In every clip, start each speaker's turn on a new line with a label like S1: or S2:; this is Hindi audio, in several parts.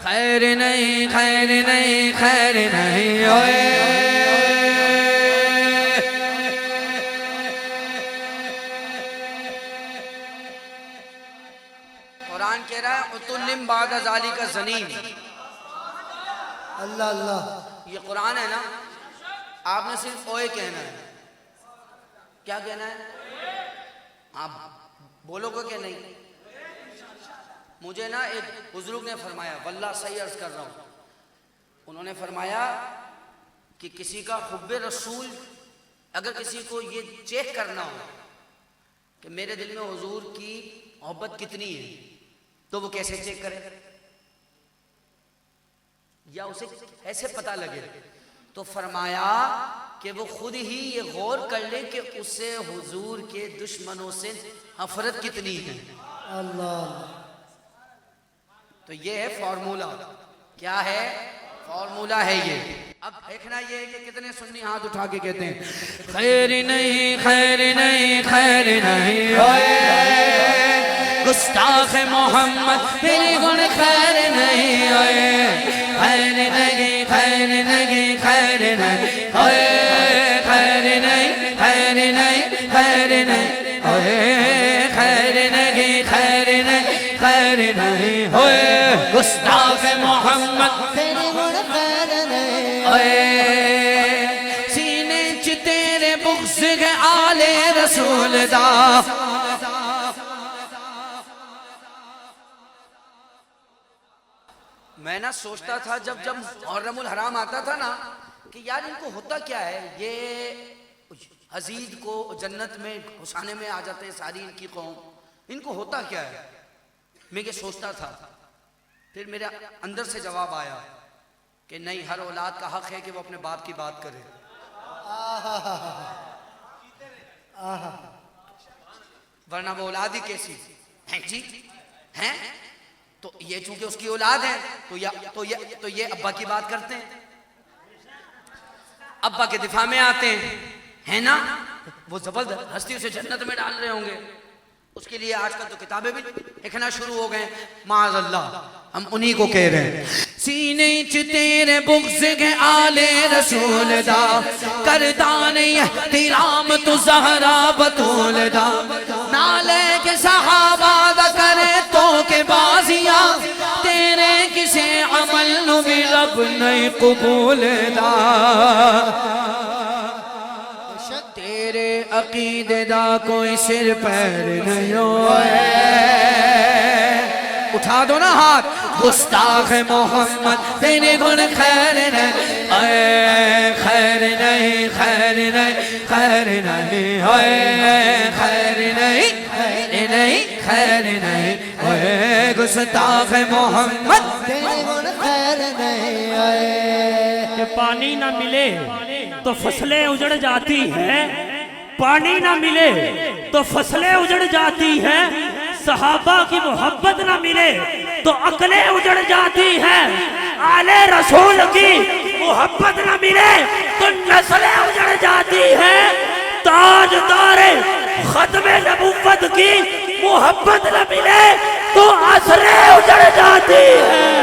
S1: खैर नहीं खैर नहीं खैर नहीं ओए। कुरान कह रहा है उतुल्लिम बादा ज़ालिका ज़नीम।
S2: अल्लाह अल्लाह,
S1: ये कुरान है ना, आपने सिर्फ ओए कहना है। क्या कहना है? आप बोलोगे क्या नहीं? मुझे ना एक बुजुर्ग ने फरमाया, वल्लाह सही अर्ज कर रहा हूँ, उन्होंने फरमाया कि किसी का हुब्बे रसूल, अगर किसी को ये चेक करना हो कि मेरे दिल में हुजूर की मोहब्बत कितनी है, तो वो कैसे चेक करे, या उसे ऐसे पता लगे? तो फरमाया कि वो खुद ही ये गौर कर ले कि उसे हुजूर के दुश्मनों से नफरत कितनी है।
S2: अल्लाह।
S1: तो ये है फॉर्मूला। क्या है? फॉर्मूला है ये। अब देखना ये है कि कितने सुन्नी हाथ उठा के कहते हैं खैर नहीं खैर नहीं खैर नहीं ओए। गुस्ताख मोहम्मद तेरे गुण खैर नहीं ओए। खैर नहीं खैर नहीं खैर नहीं ओए। खैर नहीं खैर नहीं खैर नहीं ओए। खैर नहीं खैर नहीं खैर नहीं ओए। गुस्ताख मोहम्मद
S2: तेरे गुण खैर नहीं
S1: ओए। सीने च तेरे बुग़्ज़ के आले रसूल दा। मैं ना सोचता था जब जब मुहर्रमुल हराम आता था ना कि यार इनको होता क्या है, ये हजीद को जन्नत में घुसाने में आ जाते हैं सारी इनकी कौम, इनको होता क्या है? मैं ये सोचता था। फिर मेरे अंदर से जवाब आया कि नहीं, हर औलाद का हक है कि वो अपने बाप की बात करे। वरना वो औलाद ही कैसी है जी हैं? तो ये चूंकि उसकी औलाद है तो ये अब्बा की बात करते हैं, अब्बा के दिफा में आते हैं, है ना? वो जबरदस्ती उसे जन्नत में डाल रहे होंगे। उसके लिए आजकल तो किताबें भी लिखना शुरू हो गए, माज़अल्लाह, हम उन्हीं को कह रहे हैं। सीने च तेरे बुग़्ज़ के आले रसूल दा। करदा नहीं एहतिराम तू ज़हरा बतूल दा। नाले के सहाबा दा करे तो के बाजियां। तेरे किसे अमल नु भी रब नहीं कबूल दा। तेरे अकीदे दा कोई सिर पैर नहीं होए। उठा दो ना हाथ। गुस्ताख मोहम्मद तेरे गुण खैर नहीं खैर नहीं खैर नहीं खैर नहीं होए। खैर नहीं खैर नहीं खैर नहीं होए। गुस्ताख मोहम्मद
S2: तेरे गुण खैर नहीं आए।
S3: कि पानी ना मिले तो फसलें उजड़ जाती हैं, पानी ना मिले तो फसलें उजड़ जाती हैं। सहाबा की मोहब्बत ना मिले तो अकलें उजड़ जाती हैं। आले रसूल की मोहब्बत ना मिले तो नस्लें उजड़ जाती हैं। ताजदारे खत्मे नबुव्वत की मोहब्बत न मिले तो असरें उजड़ जाती हैं।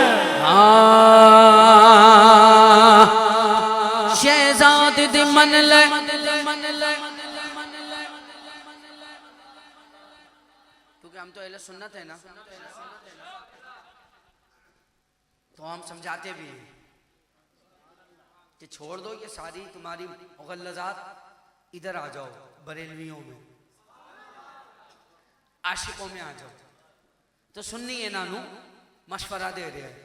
S1: शहजाद दी मन ले क्योंकि हम तो अहले सुन्नत है ना, तो हम समझाते भी हैं कि छोड़ दो ये सारी तुम्हारी मुगल्लज़ात, इधर आ जाओ बरेलवियों में, आशिकों में आ जाओ। तो सुन्नी है नानू मशवरा दे रहे हैं।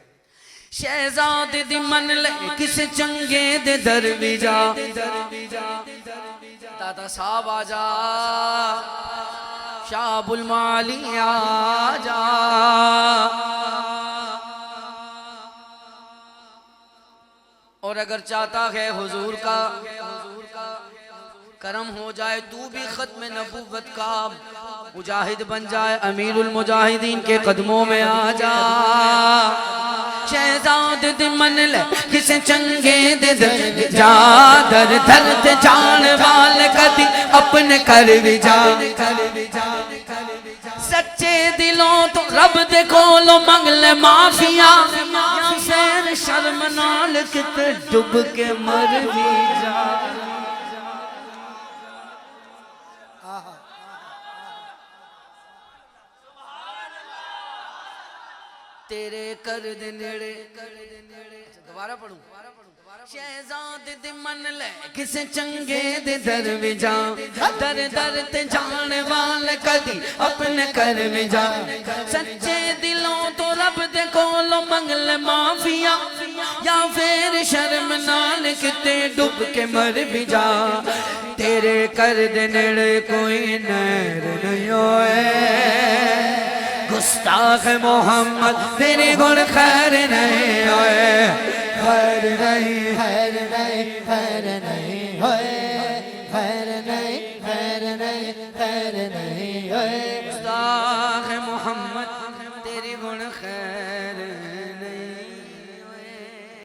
S1: शहजाद दी मन ले किस चंगे दे दर भी जा। दादा साहब आजा, शाहबुल माली आजा। और अगर चाहता है हुजूर का करम हो जाए, तू भी खत्म नबुव्वत का मुजाहिद बन जाए, अमीरुल मुजाहिदीन के कदमों में आ जा। शहजाद दे मन ले किसे चंगे दे जा। दर दर्द जान वाले कदी अपने कर भी जा। सच्चे दिलों तो रब दे कोलो मंगले माफिया। नाल किते डुब के मर भी जा। तेरे कर दे नेड़े, दोबारा पढ़ूं। शहजादे दे मन ले किसे चंगे दे दर भी जा, दर दर ते जाने वाले कदी अपने कर में जा। सच्चे दिलों तो रब दे कोलों मंगल माफिया, या फिर शर्म नाल किते डूब के मर भी जा। तेरे कर दे नेड़े कोई नैर नहीं होए, गुस्ताख मोहम्मद तेरे गुण खैर नहीं होए।
S2: खैर नहीं, खैर नहीं, खैर नहीं होए, खैर नहीं, खैर नहीं, खैर नहीं होए।